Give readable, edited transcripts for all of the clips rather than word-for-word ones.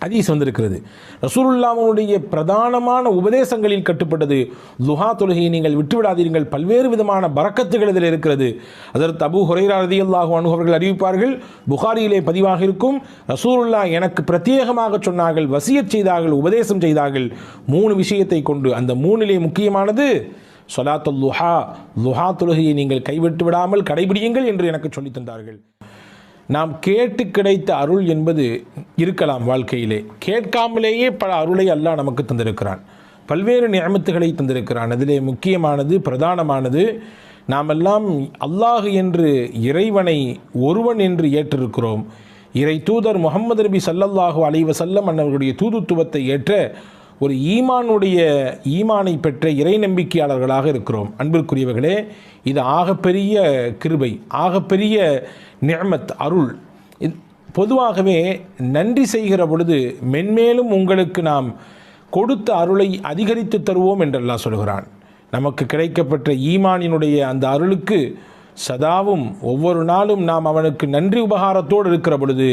ஹதீஸ் வந்திருக்கிறது. ரசூலுல்லாஹ்வுடைய பிரதானமான உபதேசங்களில் கட்டுப்பட்டது துஹா தொழுகையை நீங்கள் விட்டுவிடாதீர்கள், பல்வேறு விதமான பரக்கத்துகள் இதில் இருக்கிறது. அதற்கு அபூ ஹுரைரா ரலியல்லாஹு அன்ஹு அவர்கள் அறிவிப்பார்கள், புகாரியிலே பதிவாக இருக்கும், ரசூலுல்லாஹ் எனக்கு பிரத்யேகமாக சொன்னார்கள், வசியத் செய்தார்கள், உபதேசம் செய்தார்கள் 3 விஷயத்தை கொண்டு. அந்த 3லே முக்கியமானது ஸலாத்துல் துஹா, துஹா தொழுகையை நீங்கள் கைவிட்டு விடாமல் கடைபிடியுங்கள் என்று எனக்கு சொல்லித் தந்தார்கள். நாம் கேட்டு கிடைத்த அருள் என்பது இருக்கலாம் வாழ்க்கையிலே, கேட்காமலேயே பல அருளை அல்லாஹ் நமக்கு தந்திருக்கிறான், பல்வேறு நிஅமத்துகளை தந்திருக்கிறான். அதிலே முக்கியமானது பிரதானமானது நாமெல்லாம் அல்லாஹ் என்று இறைவனை ஒருவன் என்று ஏற்றிருக்கிறோம். இறை தூதர் முஹம்மது நபி ஸல்லல்லாஹு அலைஹி வஸல்லம் அவர்களுடைய தூதுத்துவத்தை ஏற்ற ஒரு ஈமானை பெற்ற இறை நம்பிக்கையாளர்களாக இருக்கிறோம். அன்பிற்குரியவர்களே, இது ஆகப்பெரிய கிருபை, ஆகப்பெரிய நிஅமத், அருள். பொதுவாகவே நன்றி செய்கிற பொழுது மென்மேலும் உங்களுக்கு நாம் கொடுத்த அருளை அதிகரித்து தருவோம் என்று அல்லாஹ் சொல்கிறான். நமக்கு கிடைக்கப்பட்ட ஈமானினுடைய அந்த அருளுக்கு சதாவும் ஒவ்வொரு நாளும் நாம் அவனுக்கு நன்றி உபகாரத்தோடு இருக்கிற பொழுது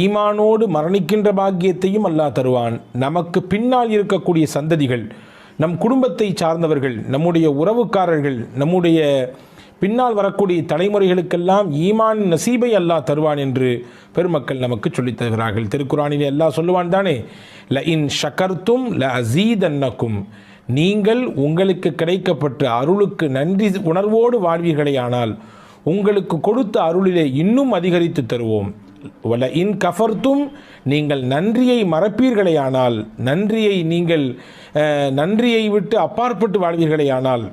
ஈமானோடு மரணிக்கின்ற பாக்கியத்தையும் அல்லாஹ் தருவான். நமக்கு பின்னால் இருக்கக்கூடிய சந்ததிகள், நம் குடும்பத்தை சார்ந்தவர்கள், நம்முடைய உறவுக்காரர்கள், நம்முடைய பின்னால் வரக்கூடிய தலைமுறைகளுக்கெல்லாம் ஈமான் நசீபை அல்லாஹ் தருவான் என்று பெருமக்கள் நமக்கு சொல்லித் தருகிறார்கள். திருக்குரானிலே அல்லாஹ் சொல்லுவான் தானே, ல இன் ஷக்கர்த்தும் ல அஸீதன்னக்கும், நீங்கள் உங்களுக்கு கிடைக்கப்பட்ட அருளுக்கு நன்றி உணர்வோடு வாழ்வீர்களேயானால் உங்களுக்கு கொடுத்த அருளிலே இன்னும் அதிகரித்து தருவோம். வல இன் கஃபர்த்தும், நீங்கள் நன்றியை மறப்பீர்களேயானால், நன்றியை விட்டு அப்பாற்பட்டு வாழ்வீர்களேயானால்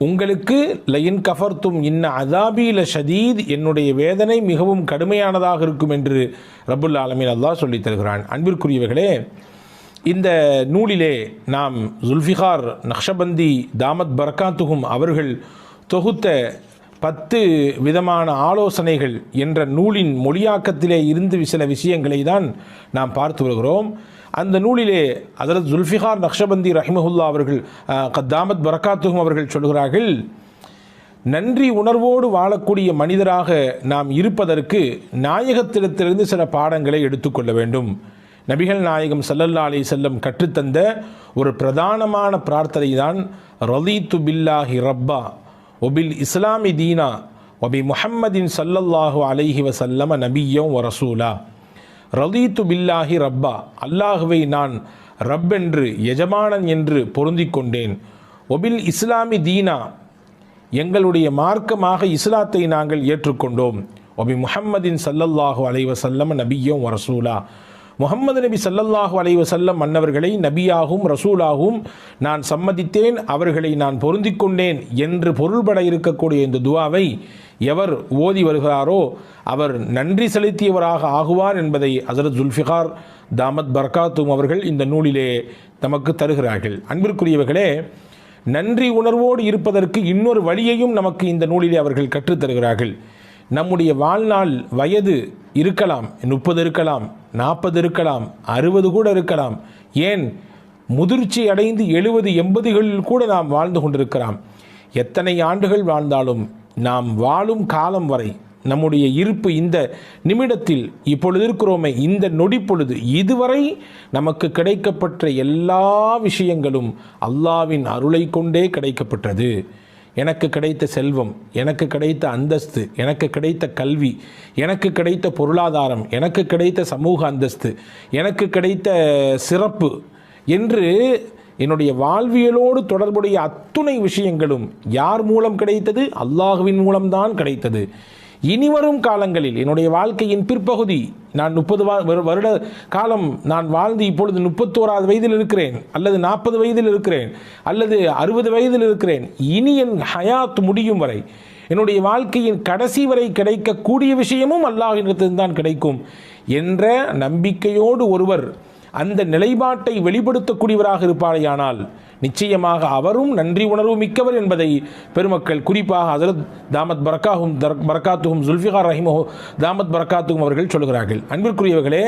உங்களுக்கு லயின் கஃபர்த்தும் இன்ன அதாபி ல ஷதீத், என்னுடைய வேதனை மிகவும் கடுமையானதாக இருக்கும் என்று ரப்புல் ஆலமீன் அல்லாஹ் சொல்லித் தருகிறான். அன்பிற்குரியவர்களே, இந்த நூலிலே நாம் ஜுல்ஃபிகார் நக்ஷபந்தி தாமத் பரக்காத்துஹும் அவர்கள் தொகுத்த 10 விதமான ஆலோசனைகள் என்ற நூலின் மொழியாக்கத்திலே இருந்து சில விஷயங்களை தான் நாம் பார்த்து வருகிறோம். அந்த நூலிலே ஹஜ்ரத் ஜுல்ஃபிகார் நக்ஷபந்தி ரஹிமஹுல்லா அவர்கள் தாமத் பரக்காத்துஹும் அவர்கள் சொல்கிறார்கள், நன்றி உணர்வோடு வாழக்கூடிய மனிதராக நாம் இருப்பதற்கு நாயகத்திடத்திலிருந்து சில பாடங்களை எடுத்துக்கொள்ள வேண்டும். நபிகள் நாயகம் ஸல்லல்லாஹு அலைஹி வஸல்லம் கற்றுத்தந்த ஒரு பிரதானமான பிரார்த்தனை தான் ரலீது பில்லாஹி ரப்பா ஒபில் இஸ்லாமி தீனா ஒபி முஹம்மதின் ஸல்லல்லாஹு அலைஹி வஸல்லம் நபிய்யம் வ ரசூலா. ரலீது பில்லாஹி ரப்பா, அல்லாஹுவை நான் ரப் என்று, எஜமானன் என்று பொருந்திக் கொண்டேன். ஒபில் இஸ்லாமி தீனா, எங்களுடைய மார்க்கமாக இஸ்லாத்தை நாங்கள் ஏற்றுக்கொண்டோம். ஒபி முஹம்மதின் ஸல்லல்லாஹு அலைஹி வஸல்லம் நபிய்யம் வ ரசூலா, முஹம்மது நபி ஸல்லல்லாஹு அலைஹி வஸல்லம் மன்னவர்களை நபியாகவும் ரசூலாகவும் நான் சம்மதித்தேன், அவர்களை நான் பொருந்திக் கொண்டேன் என்று பொருள்பட இருக்கக்கூடிய இந்த துவாவை எவர் ஓதி வருகிறாரோ அவர் நன்றி செலுத்தியவராக ஆகுவார் என்பதை ஹஜ்ரத் ஜுல்ஃபிகார் தாமத் பரக்காத்தும் அவர்கள் இந்த நூலிலே நமக்கு தருகிறார்கள். அன்பிற்குரியவர்களே, நன்றி உணர்வோடு இருப்பதற்கு இன்னொரு வழியையும் நமக்கு இந்த நூலிலே அவர்கள் கற்றுத்தருகிறார்கள். நம்முடைய வாழ்நாள் வயது இருக்கலாம், 30 இருக்கலாம், 40 இருக்கலாம், 60 கூட இருக்கலாம், ஏன் முதிர்ச்சி அடைந்து 70, 80களில் கூட நாம் வாழ்ந்து கொண்டிருக்கலாம். எத்தனை ஆண்டுகள் வாழ்ந்தாலும் நாம் வாழும் காலம் வரை நம்முடைய இருப்பு இந்த நிமிடத்தில் இப்பொழுது இருக்கிறோமே, இந்த நொடி பொழுது இதுவரை நமக்கு கிடைக்கப்பட்ட எல்லா விஷயங்களும் அல்லாஹ்வின் அருளை கொண்டே கிடைக்கப்பட்டது. எனக்கு கிடைத்த செல்வம், எனக்கு கிடைத்த அந்தஸ்து, எனக்கு கிடைத்த கல்வி, எனக்கு கிடைத்த பொருளாதாரம், எனக்கு கிடைத்த சமூக அந்தஸ்து, எனக்கு கிடைத்த சிறப்பு என்று என்னுடைய வாழ்வியலோடு தொடர்புடைய அத்துணை விஷயங்களும் யார் மூலம் கிடைத்தது? அல்லாஹுவின் மூலம்தான் கிடைத்தது. இனிவரும் காலங்களில் என்னுடைய வாழ்க்கையின் பிற்பகுதி, நான் 30 வருட காலம் நான் வாழ்ந்து இப்பொழுது 31வது வயதில் இருக்கிறேன், அல்லது 40 வயதில் இருக்கிறேன், அல்லது 60 வயதில் இருக்கிறேன். இனி என் ஹயாத் முடியும் வரை, என்னுடைய வாழ்க்கையின் கடைசி வரை கிடைக்கக்கூடிய விஷயமும் அல்லாஹ்விடத்திலிருந்து தான் கிடைக்கும் என்ற நம்பிக்கையோடு ஒருவர் அந்த நிலைப்பாட்டை வெளிப்படுத்தக்கூடியவராக இருப்பாரையானால் நிச்சயமாக அவரும் நன்றி உணர்வு மிக்கவர் என்பதை பெருமக்கள், குறிப்பாக ஹஜ்ரத் தாமத் பரக்காத்துஹும் ஜுல்ஃபிகார் ரஹிமஹு தாமத் பரக்காத்துஹும் அவர்கள் சொல்கிறார்கள். அன்பிற்குரியவர்களே,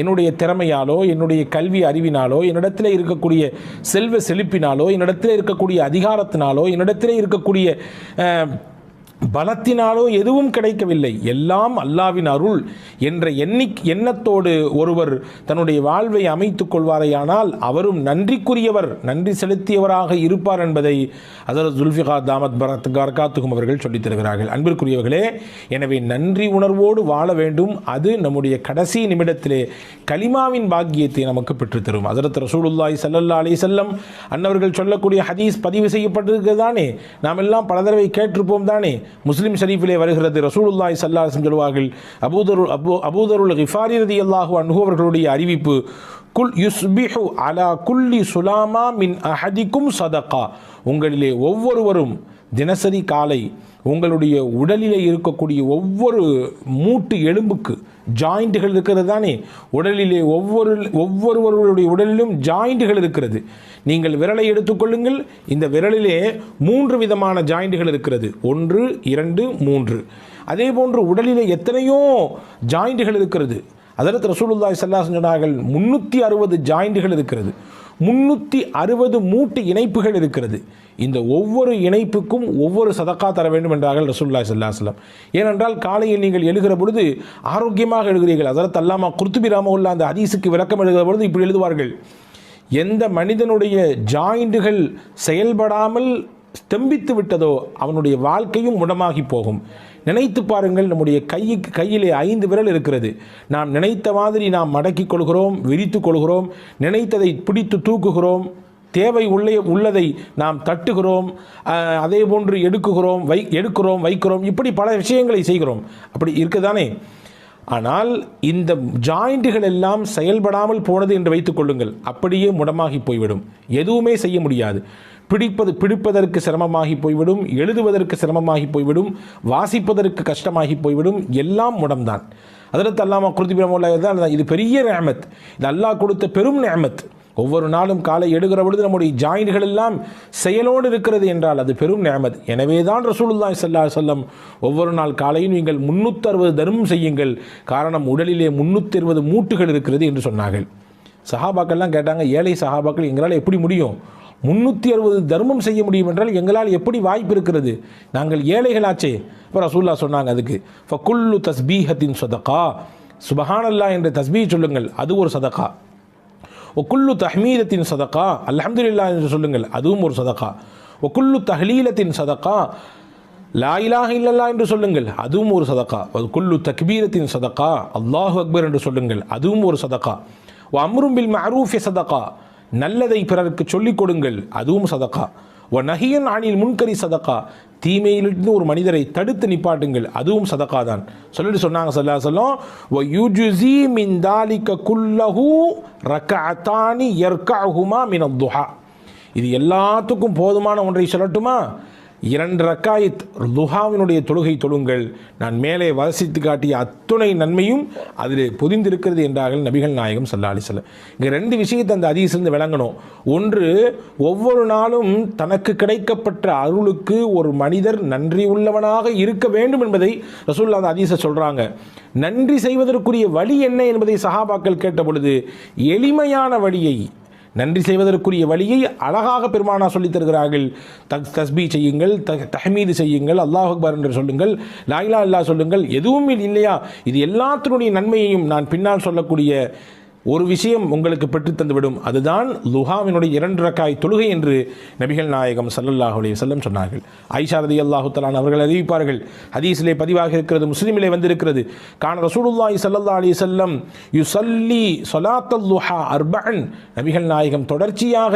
என்னுடைய திறமையாலோ, என்னுடைய கல்வி அறிவினாலோ, என்னிடத்தில் இருக்கக்கூடிய செல்வ செழிப்பினாலோ, என்னிடத்தில் இருக்கக்கூடிய அதிகாரத்தினாலோ, என்னிடத்தில் இருக்கக்கூடிய பலத்தினாலோ எதுவும் கிடைக்கவில்லை, எல்லாம் அல்லாவின் அருள் என்ற எண்ணத்தோடு ஒருவர் தன்னுடைய வாழ்வை அமைத்துக் கொள்வாரையானால் அவரும் நன்றிக்குரியவர், நன்றி செலுத்தியவராக இருப்பார் என்பதை ஹஜ்ரத் ஜுல்ஃபிகார் தாமத் பரகாத்துஹும் அவர்கள் சொல்லித் தருகிறார்கள். அன்பிற்குரியவர்களே, எனவே நன்றி உணர்வோடு வாழ வேண்டும். அது நம்முடைய கடைசி நிமிடத்திலே கலிமாவின் பாக்கியத்தை நமக்கு பெற்றுத்தரும். ஹஜ்ரத் ரசூலுல்லாஹி ஸல்லல்லாஹு அலைஹி வஸல்லம் அன்னவர்கள் சொல்லக்கூடிய ஹதீஸ் பதிவு செய்யப்பட்டிருக்கிறது தானே, நாம் எல்லாம் பல தடவை கேட்டிருப்போம் தானே. முஸ்லிம் ஷரீஃபிலே வருகிறது, ரசூலுல்லாஹி ஸல்லல்லாஹு அலைஹி வஸல்லம் சொல்வார்கள், அபூதருல் கிஃபாரி ரலியல்லாஹு அன்ஹு அவர்களுடைய அறிவிப்பு, குல் யுஸ்பிஹு அலா குல்லி சுலாமா மின் அஹதிக்கும் சதகா, உங்களிலே ஒவ்வொருவரும் தினசரி காலை உங்களுடைய உடலிலே இருக்கக்கூடிய ஒவ்வொரு மூட்டு எலும்புக்கு ஜாயிண்ட்டுகள் இருக்கிறது தானே, உடலிலே ஒவ்வொருவருடைய உடலிலும் ஜாயிண்ட்டுகள் இருக்கிறது. நீங்கள் விரலை எடுத்துக்கொள்ளுங்கள், இந்த விரலிலே 3 விதமான ஜாயிண்ட்டுகள் இருக்கிறது, 1 2 3. அதே போன்று உடலிலே எத்தனையோ ஜாயிண்ட்டுகள் இருக்கிறது. அதற்கு ரசூலுல்லாஹி ஸல்லல்லாஹு அலைஹி வஸல்லம் சொன்னார்கள் 360 ஜாயிண்ட்டுகள் இருக்கிறது, 360 மூட்டு இணைப்புகள் இருக்கிறது. இந்த ஒவ்வொரு இணைப்புக்கும் ஒவ்வொரு சதக்கா தர வேண்டும் என்றார்கள் ரசூலுல்லாஹி ஸல்லல்லாஹு அலைஹி வஸல்லம். ஏனென்றால் காலையில் நீங்கள் எழுகிற பொழுது ஆரோக்கியமாக எழுகிறீர்கள். அதற்கு அல்லாமா குர்துபி ரஹ்மத்துல்லாஹி அந்த ஹதீஸுக்கு விளக்கம் எழுதுகிற பொழுது இப்படி எழுதுவார்கள், எந்த மனிதனுடைய ஜாயிண்டுகள் செயல்படாமல் ஸ்தம்பித்து விட்டதோ அவனுடைய வாழ்க்கையும் முடமாகி போகும். நினைத்து பாருங்கள், நம்முடைய கையிலே 5 விரல் இருக்கிறது. நாம் நினைத்த மாதிரி நாம் மடக்கிக் கொள்கிறோம், விரித்து கொள்கிறோம், நினைத்ததை பிடித்து தூக்குகிறோம், தேவை உள்ளதை நாம் தட்டுகிறோம், அதே போன்று எடுக்கிறோம் வைக்கிறோம், இப்படி பல விஷயங்களை செய்கிறோம். அப்படி இருக்குதானே. ஆனால் இந்த ஜாயிண்ட்டுகள் எல்லாம் செயல்படாமல் போனது என்று வைத்துக் கொள்ளுங்கள், அப்படியே முடமாகி போய்விடும், எதுவுமே செய்ய முடியாது. பிடிப்பதற்கு சிரமமாகி போய்விடும், எழுதுவதற்கு சிரமமாகி போய்விடும், வாசிப்பதற்கு கஷ்டமாகி போய்விடும், எல்லாம் முடம்தான். அதற்கு அல்லாமா குர்துபி ரஹ்மத்துல்லாஹி தான், இது பெரிய நிஅமத், இது அல்லாஹ் கொடுத்த பெரும் நிஅமத். ஒவ்வொரு நாளும் காலை எடுக்கிற பொழுது நம்முடைய ஜாயின்கள் எல்லாம் செயலோடு இருக்கிறது என்றால் அது பெரும் நிஅமத். எனவே தான் ரசூலுல்லாஹி ஸல்லல்லாஹு அலைஹி வஸல்லம் ஒவ்வொரு நாள் காலையும் நீங்கள் 360 தர்மம் செய்யுங்கள், காரணம் உடலிலே 360 மூட்டுகள் இருக்கிறது என்று சொன்னார்கள். சஹாபாக்கள்லாம் கேட்டாங்க, ஏழை சஹாபாக்கள் எங்களால் எப்படி முடியும், 360 தர்மம் செய்ய முடியும் என்றால் எங்களால் எப்படி வாய்ப்பு இருக்கிறது, நாங்கள் ஏழைகளாச்சே. இப்போ ரசூலுல்லாஹ் சொன்னாங்க, அதுக்கு ஃபகுல்லு தஸ்பீஹத்தின் சதகா, சுபஹானல்லாஹ் என்ற தஸ்பீஹ் சொல்லுங்கள், அது ஒரு சதகா. ஒக்குல்லு தஹ்மீதத்தின் சதகா, அல்ஹம்துலில்லாஹ் என்று சொல்லுங்கள், அதுவும் ஒரு சதகா. ஒக்குல்லு தஹ்லீலத்தின் சதகா, லா இலாஹ இல்லல்லாஹ் என்று சொல்லுங்கள், அதுவும் ஒரு சதகா. ஒக்குல்லு தக்பீரத்தின் சதகா, அல்லாஹு அக்பர் என்று சொல்லுங்கள், அதுவும் ஒரு சதகா. வ அம்ரும் பில் மஅரூஃபி சதகா, நல்லதை பிறருக்கு சொல்லிக் கொடுங்கள், அதுவும் சதகா. வ நஹியன் அனில் முன்கரி சதகா, தீமையிலிருந்து ஒரு மனிதரை தடுத்து நிப்பாட்டுங்கள், அதுவும் சதகா தான். சொல்லிட்டு சொன்னாங்க ஸல்லல்லாஹு அலைஹி வஸல்லம், வ யுஜ்ஸி மின் தாலிக குல்லஹு ரக்அத்தானி யர்கஉஹுமா மின் அத்-துஹா, இது எல்லாத்துக்கும் போதுமான ஒன்றை சொல்லட்டுமா, 2 ரக்காயத் துஹாவினுடைய தொழுகை தொழுங்கள், நான் மேலே வசித்து காட்டிய அத்துணை நன்மையும் அதில் பொதிந்திருக்கிறது என்றார்கள் நபிகள் நாயகம் ஸல்லல்லாஹு அலைஹி வஸல்லம். இங்கே 2 விஷயத்தை அந்த ஹதீஸிலிருந்து விளங்கணும். ஒன்று, ஒவ்வொரு நாளும் தனக்கு கிடைக்கப்பட்ட அருளுக்கு ஒரு மனிதர் நன்றி உள்ளவனாக இருக்க வேண்டும் என்பதை ரசூலுல்லாஹ் அந்த ஹதீஸை சொல்கிறாங்க. நன்றி செய்வதற்குரிய வழி என்ன என்பதை சஹாபாக்கள் கேட்ட பொழுது எளிமையான வழியை, நன்றி செய்வதற்குரிய வழியை அழகாக பெருமானா சொல்லித் தருகிறார்கள். தஸ்பீ செய்யுங்கள், தஹ்மீது செய்யுங்கள், அல்லாஹ் அக்பர் என்று சொல்லுங்கள், லா இலாஹ இல்லல்லாஹ் சொல்லுங்கள், எதுவும் இல்லையா, இது எல்லாத்தினுடைய நன்மையையும் நான் பின்னால் சொல்லக்கூடிய ஒரு விஷயம் உங்களுக்கு பெற்றுத்தந்துவிடும். அதுதான் லுஹாவினுடைய 2 ரக்காய் தொழுகை என்று நபிகள் நாயகம் ஸல்லல்லாஹு அலைஹி வஸல்லம் சொன்னார்கள். ஆயிஷா ரலியல்லாஹு தஆலா அவர்கள் அறிவிப்பார்கள், ஹதீஸிலே பதிவாக இருக்கிறது, முஸ்லிமிலே வந்திருக்கிறது, கான ரசூலுல்லாஹி ஸல்லல்லாஹு அலைஹி வஸல்லம் யுஸல்லி ஸலாத்தல் லுஹா அர்பஅன், நபிகள் நாயகம் தொடர்ச்சியாக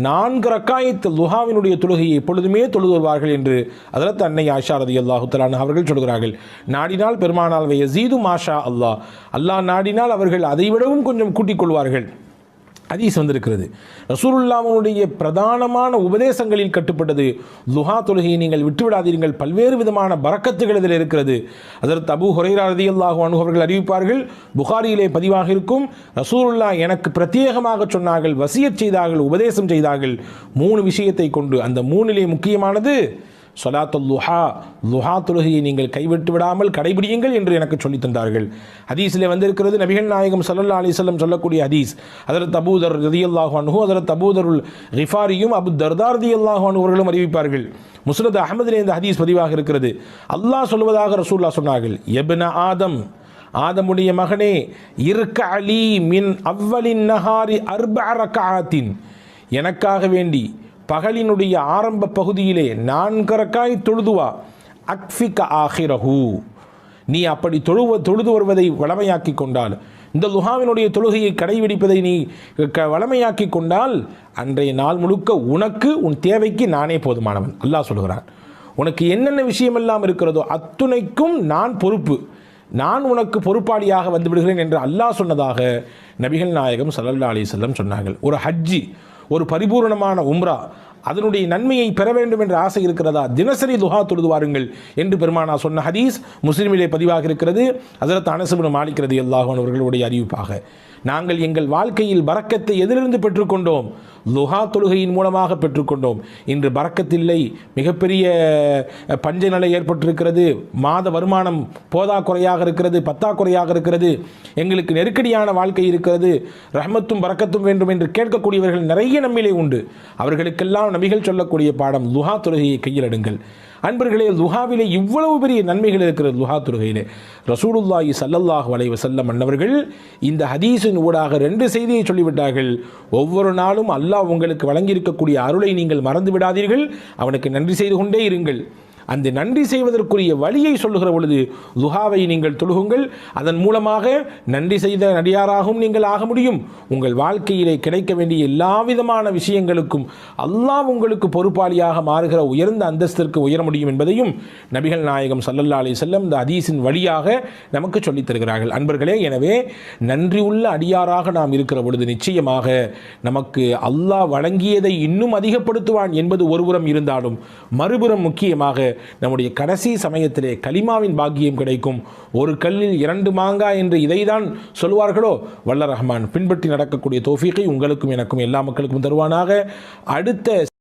4 ரக்காயத் லுஹாவினுடைய தொழுகையை எப்பொழுதுமே தொழுது வருவார்கள் என்று ஹஜ்ரத் அன்னை ஆயிஷா ரலியல்லாஹு தஆலா அவர்கள் சொல்கிறார்கள். நாடினால் பெருமானால் யஸீது மாஷா அல்லாஹ், அல்லாஹ் நாடினால் அவர்கள் அதைவிடவும் கொஞ்சம் கூட்டிக் கொள்வார்கள். ஹதீஸ் வந்திருக்கிறது. ரசூலுல்லாஹ்வுடைய பிரதானமான உபதேசங்களில் கட்டுப்பட்டது லுஹா தொழுகையை நீங்கள் விட்டுவிடாதீர்கள், பல்வேறு விதமான பரக்கத்துகள் இதில் இருக்கிறது. ஹஜ்ரத் அபூ ஹுரைரா ரலியல்லாஹு அன்ஹு அவர்கள் அறிவிப்பார்கள், புகாரியிலே பதிவாக இருக்கும், ரசூலுல்லாஹ் எனக்கு பிரத்யேகமாக சொன்னார்கள், வசியத் செய்தார்கள், உபதேசம் செய்தார்கள் 3 விஷயத்தை கொண்டு. அந்த 3லே முக்கியமானது சொலாத்துல் லுஹா, லுஹா தொழுகையை நீங்கள் கைவிட்டு விடாமல் கடைபிடியுங்கள் என்று எனக்கு சொல்லி தந்தார்கள். ஹதீஸில் வந்திருக்கிறது, நபிகள் நாயகம் ஸல்லல்லாஹு அலைஹி வஸல்லம் சொல்லக்கூடிய ஹதீஸ். ஹஜ்ரத் அபூதர் ரலியல்லாஹு அன்ஹு, ஹஜ்ரத் அபூதருல் கிஃபாரியும் அபு தர்தா ரலியல்லாஹு அன்ஹு அவர்களும் அறிவிப்பார்கள். முஸ்னத் அஹ்மதிலே இந்த ஹதீஸ் பதிவாக இருக்கிறது. அல்லாஹ் சொல்வதாக ரசூலுல்லாஹ் சொன்னார்கள், இப்ன ஆதம், ஆதமுடைய மகனே, இர்க அலி மின் அவ்வலின் நஹாரி அர்பஅ ரக்அத்தின், எனக்காக வேண்டி பகலினுடைய ஆரம்ப பகுதியிலே 4 ரக்காய் தொழுதுவா, அக்ஃபிக ஆஹிரஹு, நீ அப்படி தொழுது வருவதை வளமையாக்கி கொண்டால், இந்த லுஹாவினுடைய தொழுகையை கடைபிடிப்பதை நீ வளமையாக்கி கொண்டால், அன்றைய நாள் முழுக்க உனக்கு உன் தேவைக்கு நானே போதுமானவன். அல்லாஹ் சொல்கிறான், உனக்கு என்னென்ன விஷயமெல்லாம் இருக்கிறதோ அத்துணைக்கும் நான் பொறுப்பு, நான் உனக்கு பொறுப்பாளியாக வந்து விடுகிறேன் என்று அல்லாஹ் சொன்னதாக நபிகள் நாயகம் ஸல்லல்லாஹு அலைஹி வஸல்லம் சொன்னார்கள். ஒரு ஹஜ்ஜி, ஒரு பரிபூர்ணமான உம்ரா, அதனுடைய நன்மையை பெற வேண்டும் என்ற ஆசை இருக்கிறதா, தினசரி துஹா தொழுது வாருங்கள் என்று பெருமானா சொன்ன ஹதீஸ் முஸ்லிமிலே பதிவாக இருக்கிறது. ஹஜ்ரத் அனஸ் இப்னு மாலிக் ரலியல்லாஹு அன்ஹு அவர்களுடைய அறிவிப்பாக, நாங்கள் எங்கள் வாழ்க்கையில் பரக்கத்தை எதிலிருந்து பெற்றுக்கொண்டோம்? லுஹா தொழுகையின் மூலமாக பெற்றுக்கொண்டோம். இன்று பரக்கத்தில்லை, மிகப்பெரிய பஞ்ச நிலை ஏற்பட்டிருக்கிறது, மாத வருமானம் போதாக்குறையாக இருக்கிறது, பத்தாக்குறையாக இருக்கிறது, எங்களுக்கு நெருக்கடியான வாழ்க்கை இருக்கிறது, ரஹ்மத்தும் பரக்கத்தும் வேண்டும் என்று கேட்கக்கூடியவர்கள் நிறைய நம்மிலே உண்டு. அவர்களுக்கெல்லாம் நபிகள் சொல்லக்கூடிய பாடம், லுஹா தொழுகையை கையில் எடுங்கள். அன்பர்களே, லுஹாவிலே இவ்வளவு பெரிய நன்மைகள் இருக்கிறது. லுஹா தொழுகையிலே ரசூலுல்லாஹி ஸல்லல்லாஹு அலைஹி வஸல்லம் அன்னவர்கள் இந்த ஹதீஸின் ஊடாக 2 செய்தியை சொல்லிவிட்டார்கள். ஒவ்வொரு நாளும் அல்லாஹ் உங்களுக்கு வழங்கியிருக்கக்கூடிய அருளை நீங்கள் மறந்து விடாதீர்கள், அவனுக்கு நன்றி செய்து கொண்டே இருங்கள். அந்த நன்றி செய்வதற்குரிய வழியை சொல்லுகிற பொழுது லுஹாவை நீங்கள் தொழுகுங்கள். அதன் மூலமாக நன்றி செய்த நடிகாராகவும் நீங்கள் ஆக முடியும். உங்கள் வாழ்க்கையிலே கிடைக்க வேண்டிய எல்லா விதமான விஷயங்களுக்கும் அல்லாஹ் உங்களுக்கு பொறுப்பாளியாக மாறுகிற உயர்ந்த அந்தஸ்திற்கு உயர முடியும் என்பதையும் நபிகள் நாயகம் ஸல்லல்லாஹு அலைஹி வஸல்லம் இந்த ஹதீஸின் வழியாக நமக்கு சொல்லித் தருகிறார்கள். அன்பர்களே, எனவே நன்றி உள்ள அடியாராக நாம் இருக்கிற பொழுது நிச்சயமாக நமக்கு அல்லாஹ் வழங்கியதை இன்னும் அதிகப்படுத்துவான் என்பது ஒருபுறம் இருந்தாலும், மறுபுறம் முக்கியமாக நம்முடைய கடைசி சமயத்திலே கலிமாவின் பாக்கியம் கிடைக்கும். ஒரு கல்லில் 2 மாங்காய் என்று இதைதான் சொல்வார்களோ, வல்ல ரஹ்மான் பின்பற்றி நடக்கக்கூடிய தௌஃபீகை உங்களுக்கும் எனக்கும் எல்லா மக்களுக்கும் தருவானாக. அடுத்த